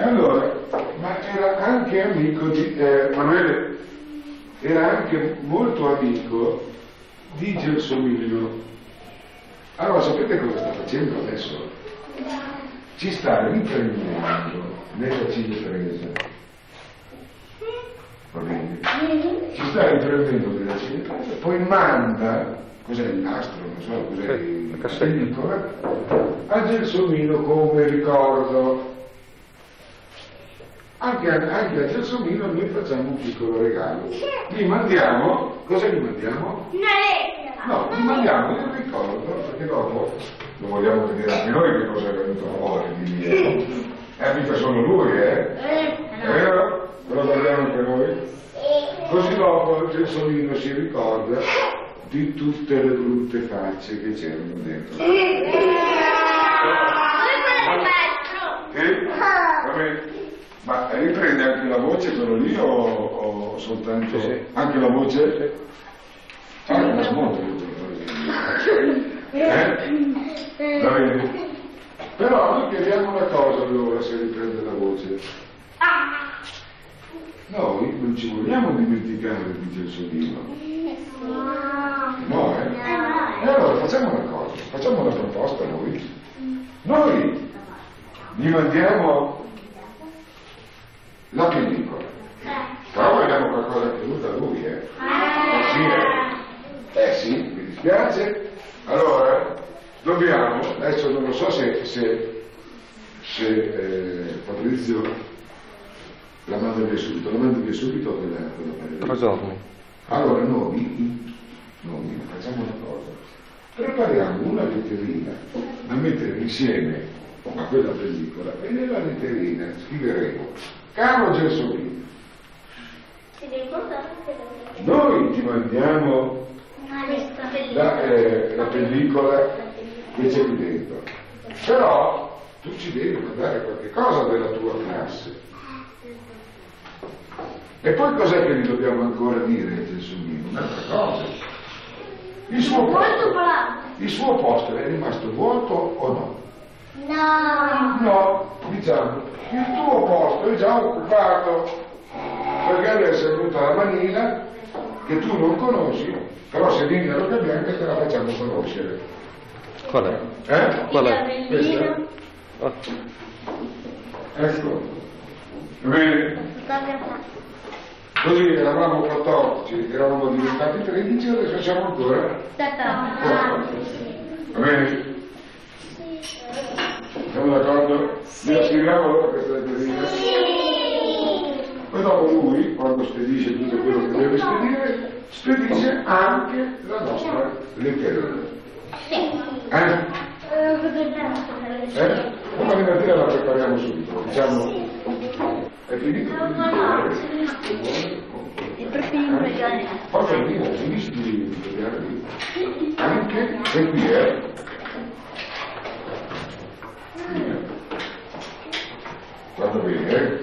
Allora, ma era anche amico di Emanuele, era anche molto amico di Gelsomino. Allora sapete cosa sta facendo adesso? Ci sta riprendendo nella Cinepresa. Va bene? Ci sta riprendendo nella Cinepresa, poi manda, cos'è il nastro, non so, cos'è la pellicola, a Gelsomino come ricordo. Anche a Gelsomino noi facciamo un piccolo regalo. Gli mandiamo, cosa gli mandiamo? Una lettera! No, gli mandiamo il ricordo, perché dopo lo vogliamo vedere anche noi che cosa è venuto fuori di lì. Mica solo lui, È vero? Lo guardiamo anche noi? Così dopo Gelsomino si ricorda di tutte le brutte facce che c'erano dentro. Va bene. Ma riprende anche la voce quello lì o soltanto sì. Anche la voce? Sì. La smonta Va bene. Però noi chiediamo una cosa allora se riprende la voce. Noi non ci vogliamo dimenticare di Gelsomino. No, E allora facciamo una cosa, facciamo una proposta noi. Noi gli mandiamo la pellicola, però vogliamo qualcosa che venuta a lui, sì, mi dispiace. Allora, dobbiamo, adesso non lo so se Fabrizio la manda via subito quella Giorni. Allora noi facciamo una cosa, prepariamo una letterina da mettere insieme a quella pellicola e nella letterina scriveremo: caro Gelsomino, noi ti mandiamo la pellicola che c'è qui dentro, però tu ci devi mandare qualche cosa della tua classe. E poi cos'è che gli dobbiamo ancora dire a Gelsomino? Un'altra cosa. Il suo posto è rimasto vuoto o no? No, diciamo, il tuo posto è già occupato, perché adesso è venuta la manina che tu non conosci, però se vieni a Rocca Bianca te la facciamo conoscere. Qual è? Qual è? Questa? Oh. Ecco. Bene. Così eravamo 14, eravamo diventati 13, adesso siamo ancora 14. Va bene? Siamo d'accordo? Sì. Scriviamo allora questa letterina? Sì. Poi dopo lui, quando spedisce tutto quello che deve spedire, spedisce anche la nostra letterina. Sì. Domani mattina la prepariamo subito, diciamo. È finito? Porta via, finisci di studiare anche e qui, Guarda bene,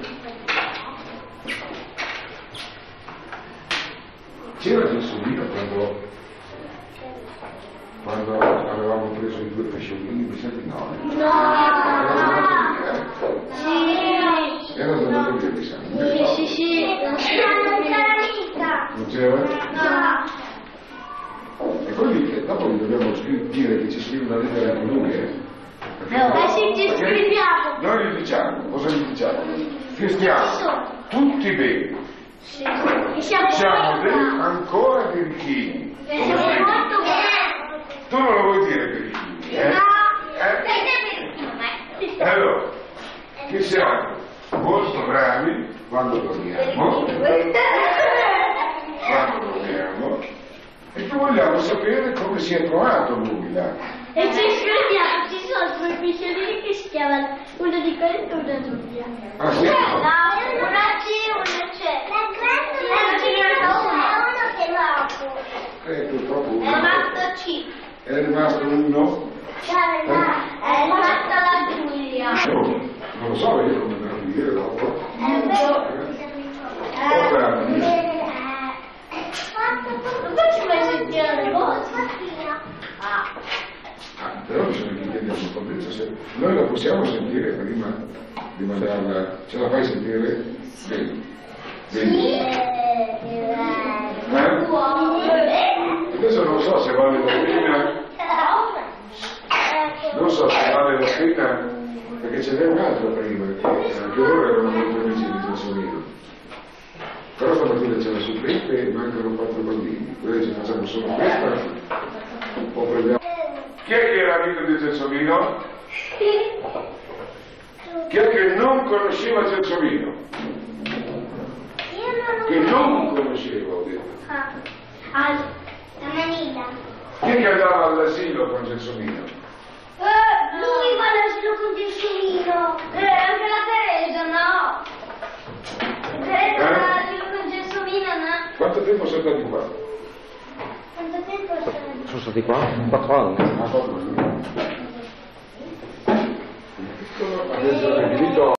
C'era Gelsomino quando avevamo preso i 2 pesciolini, mi sa di no. Sì. Era andato via, mi sa. Sì. Non c'era mica. Non c'era? No. E poi dopo gli dobbiamo dire che ci scrive una lettera anche lui, Sì, ci scriviamo. Noi gli diciamo, cosa gli diciamo? Che stiamo tutti bene. Sì. Siamo ancora birichini. Siamo molto bene. Tu non lo vuoi dire birichini, Allora, che siamo molto bravi quando dormiamo, e che vogliamo sapere come si è trovato lui là. E ci scriviamo, ci sono 2 pesciolini che si chiamano, uno di quelli e una Giulia. Ah sì? No, una C e una C. La C è uno che Purtroppo è rimasto C. è rimasto uno. È rimasta la Giulia. Non lo so, io come me lo dire dopo. Non faccio mai sentire le voci. Però bisogna che chiediamo a Fabrizio se noi lo possiamo sentire prima di mandarla, ce la fai sentire? Bene. Adesso non so se vale la pena, non so se vale la pena, perché ce n'è un'altra prima, che anche loro erano molto amici di Gelsomino. Però stamattina c'è la supplente e mancano 4 bambini, quindi ci facciamo solo questa o prendiamo. Chi è che era amico di Gelsomino? Chi è che non conosceva Gelsomino? Che non conosceva, ho detto. La Manila. Chi è che andava all'asilo con Gelsomino? Lui va all'asilo con Gelsomino. Anche la Teresa, no? Teresa va all'asilo con Gelsomino, no? Quanto tempo sono stati qua? Quanto tempo Sono stati qua? 4 anni. Adesso è finito.